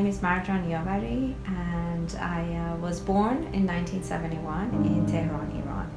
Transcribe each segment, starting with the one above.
name is Yavari, and I was born in 1971 in Tehran, Iran.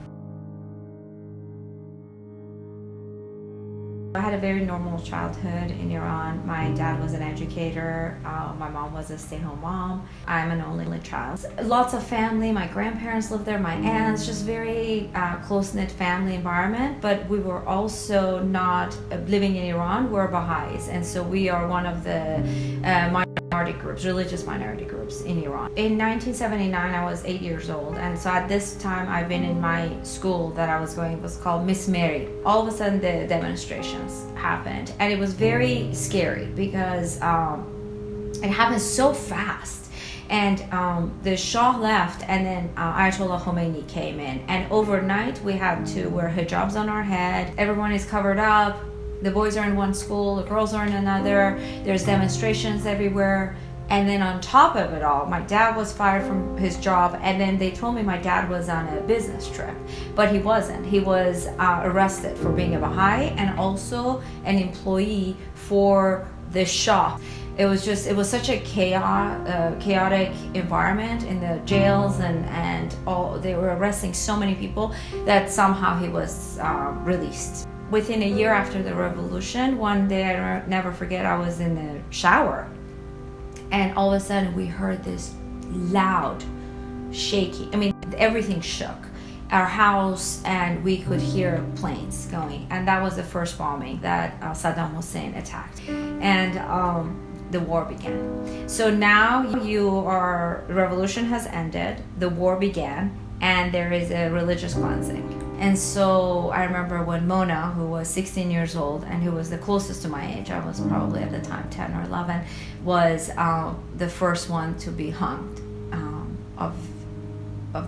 I had a very normal childhood in Iran. My dad was an educator. My mom was a stay-at-home mom. I'm an only child. Lots of family. My grandparents lived there, my aunts, just very close-knit family environment. But we were also not living in Iran. We're Baha'is, and so we are one of the minority groups, religious minority groups in Iran. In 1979, I was 8 years old, and so at this time, I've been in my school that I was going, was called Miss Mary. All of a sudden, the demonstrations happened, and it was very scary because it happened so fast. And the Shah left, and then Ayatollah Khomeini came in, and overnight we had to wear hijabs on our head. Everyone is covered up. The boys are in one school, the girls are in another. There's demonstrations everywhere. And then on top of it all, my dad was fired from his job, and then they told me my dad was on a business trip, but he wasn't. He was arrested for being a Baha'i and also an employee for the Shah. It was such a chaotic environment in the jails, and all, they were arresting so many people that somehow he was released. Within a year after the revolution, one day I never forget, I was in the shower, and all of a sudden we heard this loud shaking. I mean, everything shook. Our house, and we could hear planes going. And that was the first bombing that Saddam Hussein attacked. And the war began. So now the revolution has ended, the war began, and there is a religious cleansing. And so I remember when Mona, who was 16 years old and who was the closest to my age, I was probably at the time 10 or 11, was the first one to be hanged of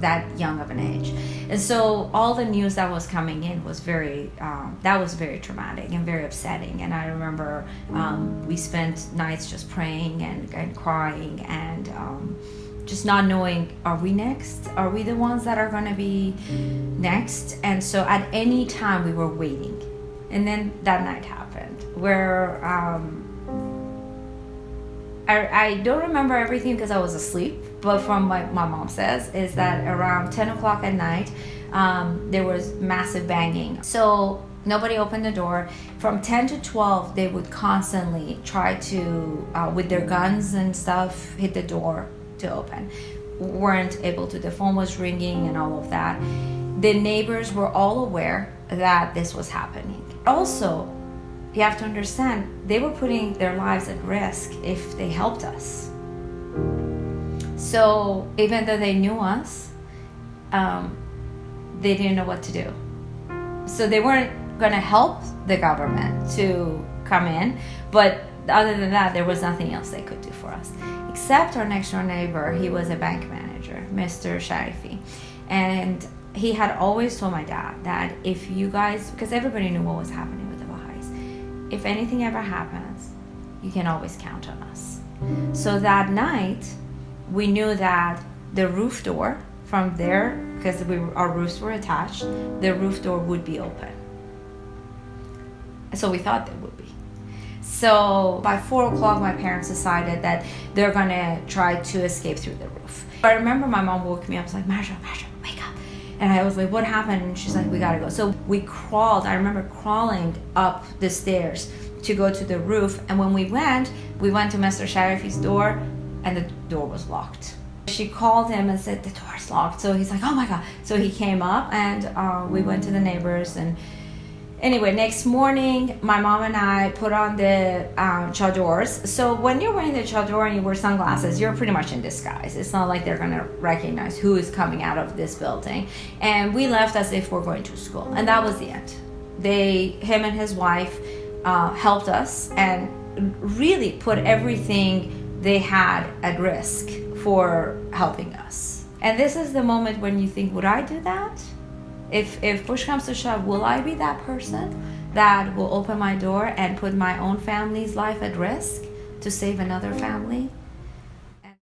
that young of an age. And so all the news that was coming in was very traumatic and very upsetting. And I remember we spent nights just praying and crying and just not knowing, are we next? Are we the ones that are going to be next? And so at any time we were waiting. And then that night happened where I don't remember everything because I was asleep, but from what my mom says is that around 10 o'clock at night, there was massive banging. So nobody opened the door. From 10 to 12, they would constantly try to, with their guns and stuff, hit the door to open. Weren't able to. The phone was ringing and all of that. The neighbors were all aware that this was happening. Also, you have to understand, they were putting their lives at risk if they helped us. So even though they knew us, they didn't know what to do. So they weren't going to help the government to come in, but other than that, there was nothing else they could do for us. Except our next door neighbor, he was a bank manager, Mr. Sharifi. And he had always told my dad that if you guys, because everybody knew what was happening with the Baha'is, if anything ever happens, you can always count on us. So that night, we knew that the roof door from there, because our roofs were attached, the roof door would be open. So we thought they would be. So by 4 o'clock, my parents decided that they're gonna try to escape through the roof. I remember my mom woke me up, was like, Marja, wake up. And I was like, what happened? And she's like, we gotta go. So we crawled, I remember crawling up the stairs to go to the roof. And when we went to Mr. Sharifi's door, and the door was locked. She called him and said, the door's locked. So he's like, oh my God. So he came up, and we went to the neighbors. And anyway, next morning, my mom and I put on the chadors. So when you're wearing the chador and you wear sunglasses, you're pretty much in disguise. It's not like they're gonna recognize who is coming out of this building. And we left as if we're going to school. And that was the end. Him and his wife helped us and really put everything they had at risk for helping us. And this is the moment when you think, would I do that? If push comes to shove, will I be that person that will open my door and put my own family's life at risk to save another family?